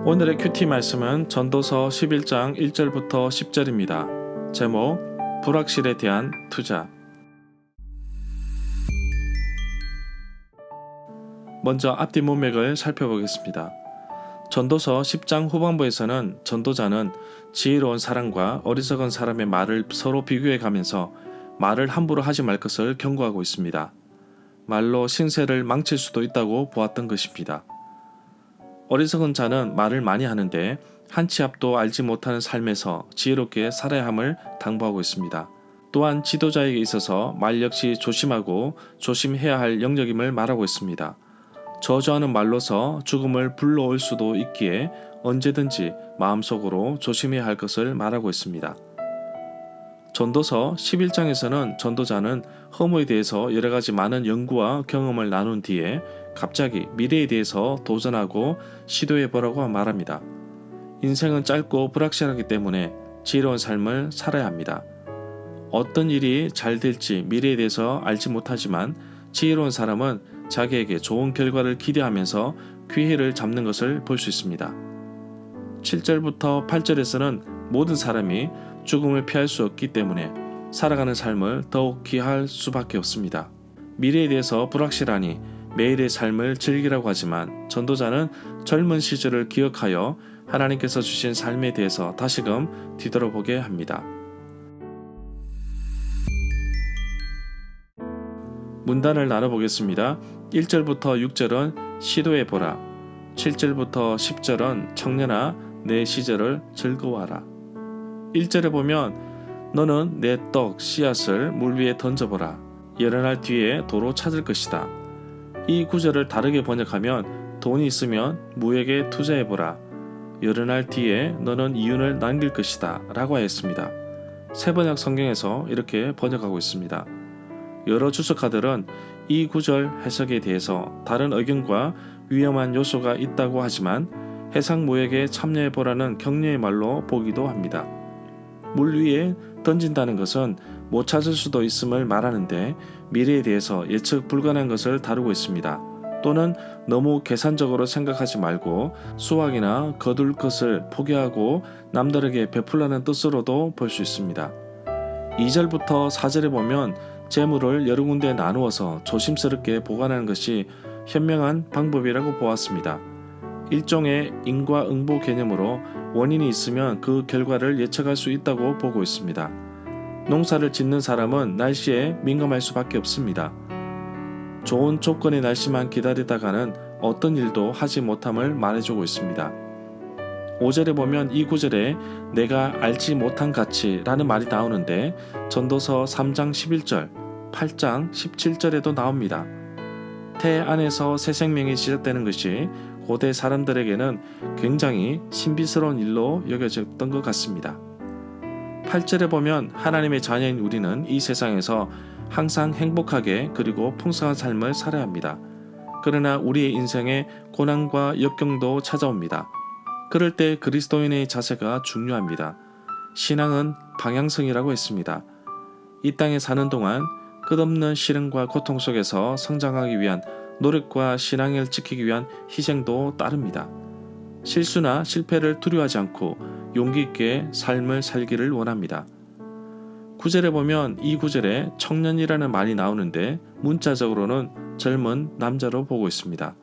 오늘의 큐티 말씀은 전도서 11장 1절부터 10절입니다. 제목 불확실에 대한 투자. 먼저 앞뒤 문맥을 살펴보겠습니다. 전도서 10장 후반부에서는 전도자는 지혜로운 사람과 어리석은 사람의 말을 서로 비교해 가면서 말을 함부로 하지 말 것을 경고하고 있습니다. 말로 신세를 망칠 수도 있다고 보았던 것입니다. 어리석은 자는 말을 많이 하는데 한 치 앞도 알지 못하는 삶에서 지혜롭게 살아야 함을 당부하고 있습니다. 또한 지도자에게 있어서 말 역시 조심하고 조심해야 할 영역임을 말하고 있습니다. 저주하는 말로서 죽음을 불러올 수도 있기에 언제든지 마음속으로 조심해야 할 것을 말하고 있습니다. 전도서 11장에서는 전도자는 허무에 대해서 여러가지 많은 연구와 경험을 나눈 뒤에 갑자기 미래에 대해서 도전하고 시도해보라고 말합니다. 인생은 짧고 불확실하기 때문에 지혜로운 삶을 살아야 합니다. 어떤 일이 잘 될지 미래에 대해서 알지 못하지만 지혜로운 사람은 자기에게 좋은 결과를 기대하면서 기회를 잡는 것을 볼 수 있습니다. 7절부터 8절에서는 모든 사람이 죽음을 피할 수 없기 때문에 살아가는 삶을 더욱 귀할 수밖에 없습니다. 미래에 대해서 불확실하니 매일의 삶을 즐기라고 하지만 전도자는 젊은 시절을 기억하여 하나님께서 주신 삶에 대해서 다시금 뒤돌아보게 합니다. 문단을 나눠보겠습니다. 1절부터 6절은 시도해보라. 7절부터 10절은 청년아 내 시절을 즐거워하라. 1절에 보면 너는 내 떡 씨앗을 물 위에 던져보라. 여러 날 뒤에 도로 찾을 것이다. 이 구절을 다르게 번역하면 돈이 있으면 무에게 투자해보라. 여러 날 뒤에 너는 이윤을 남길 것이다 라고 하였습니다. 새번역 성경에서 이렇게 번역하고 있습니다. 여러 주석가들은 이 구절 해석에 대해서 다른 의견과 위험한 요소가 있다고 하지만 해상무역에 참여해보라는 격려의 말로 보기도 합니다. 물 위에 던진다는 것은 못 찾을 수도 있음을 말하는데 미래에 대해서 예측 불가능한 것을 다루고 있습니다. 또는 너무 계산적으로 생각하지 말고 수확이나 거둘 것을 포기하고 남들에게 베풀라는 뜻으로도 볼 수 있습니다. 2절부터 4절에 보면 재물을 여러 군데 나누어서 조심스럽게 보관하는 것이 현명한 방법이라고 보았습니다. 일종의 인과응보 개념으로 원인이 있으면 그 결과를 예측할 수 있다고 보고 있습니다. 농사를 짓는 사람은 날씨에 민감할 수밖에 없습니다. 좋은 조건의 날씨만 기다리다가는 어떤 일도 하지 못함을 말해주고 있습니다. 5절에 보면 이 구절에 내가 알지 못한 가치라는 말이 나오는데 전도서 3장 11절, 8장 17절에도 나옵니다. 태 안에서 새 생명이 시작되는 것이 고대 사람들에게는 굉장히 신비스러운 일로 여겨졌던 것 같습니다. 8절에 보면 하나님의 자녀인 우리는 이 세상에서 항상 행복하게 그리고 풍성한 삶을 살아야 합니다. 그러나 우리의 인생에 고난과 역경도 찾아옵니다. 그럴 때 그리스도인의 자세가 중요합니다. 신앙은 방향성이라고 했습니다. 이 땅에 사는 동안 끝없는 시련과 고통 속에서 성장하기 위한 노력과 신앙을 지키기 위한 희생도 따릅니다. 실수나 실패를 두려워하지 않고 용기 있게 삶을 살기를 원합니다. 9절에 보면 이 구절에 청년이라는 말이 나오는데 문자적으로는 젊은 남자로 보고 있습니다.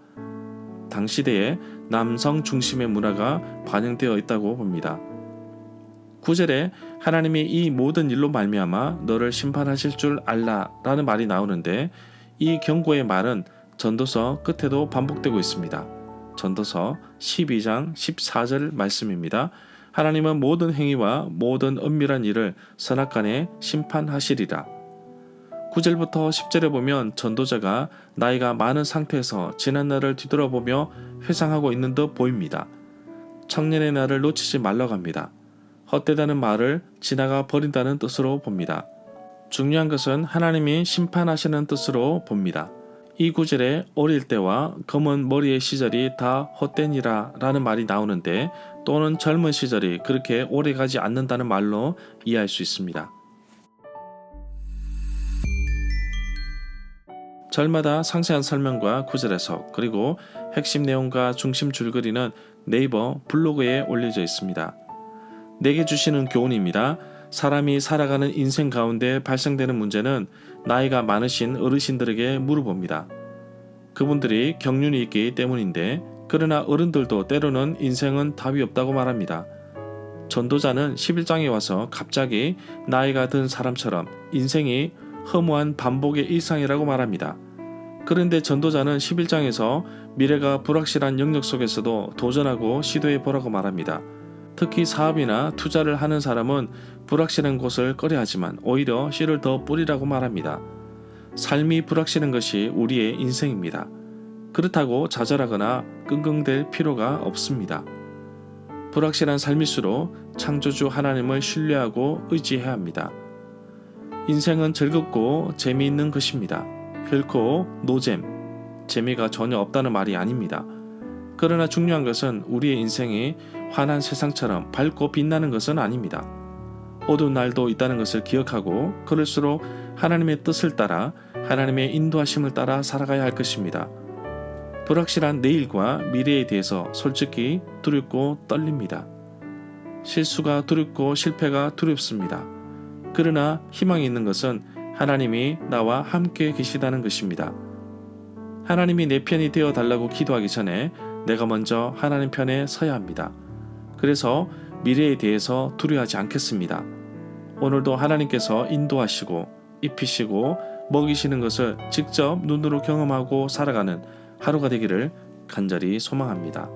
당시대에 남성 중심의 문화가 반영되어 있다고 봅니다. 9절에 하나님이 이 모든 일로 말미암아 너를 심판하실 줄 알라 라는 말이 나오는데 이 경고의 말은 전도서 끝에도 반복되고 있습니다. 전도서 12장 14절 말씀입니다. 하나님은 모든 행위와 모든 은밀한 일을 선악간에 심판하시리라. 9절부터 10절에 보면 전도자가 나이가 많은 상태에서 지난 날을 뒤돌아보며 회상하고 있는 듯 보입니다. 청년의 날을 놓치지 말라고 합니다. 헛되다는 말을 지나가 버린다는 뜻으로 봅니다. 중요한 것은 하나님이 심판하시는 뜻으로 봅니다. 이 구절에 어릴 때와 검은 머리의 시절이 다 헛되니라 라는 말이 나오는데, 또는 젊은 시절이 그렇게 오래가지 않는다는 말로 이해할 수 있습니다. 절마다 상세한 설명과 구절 해석, 그리고 핵심 내용과 중심 줄거리는 네이버 블로그에 올려져 있습니다. 내게 주시는 교훈입니다. 사람이 살아가는 인생 가운데 발생되는 문제는 나이가 많으신 어르신들에게 물어봅니다. 그분들이 경륜이 있기 때문인데, 그러나 어른들도 때로는 인생은 답이 없다고 말합니다. 전도자는 11장에 와서 갑자기 나이가 든 사람처럼 인생이 허무한 반복의 일상이라고 말합니다. 그런데 전도자는 11장에서 미래가 불확실한 영역 속에서도 도전하고 시도해 보라고 말합니다. 특히 사업이나 투자를 하는 사람은 불확실한 곳을 꺼려하지만 오히려 씨를 더 뿌리라고 말합니다. 삶이 불확실한 것이 우리의 인생입니다. 그렇다고 좌절하거나 끙끙댈 필요가 없습니다. 불확실한 삶일수록 창조주 하나님을 신뢰하고 의지해야 합니다. 인생은 즐겁고 재미있는 것입니다. 결코 노잼, 재미가 전혀 없다는 말이 아닙니다. 그러나 중요한 것은 우리의 인생이 환한 세상처럼 밝고 빛나는 것은 아닙니다. 어두운 날도 있다는 것을 기억하고, 그럴수록 하나님의 뜻을 따라, 하나님의 인도하심을 따라 살아가야 할 것입니다. 불확실한 내일과 미래에 대해서 솔직히 두렵고 떨립니다. 실수가 두렵고 실패가 두렵습니다. 그러나 희망이 있는 것은 하나님이 나와 함께 계시다는 것입니다. 하나님이 내 편이 되어 달라고 기도하기 전에 내가 먼저 하나님 편에 서야 합니다. 그래서 미래에 대해서 두려워하지 않겠습니다. 오늘도 하나님께서 인도하시고 입히시고 먹이시는 것을 직접 눈으로 경험하고 살아가는 하루가 되기를 간절히 소망합니다.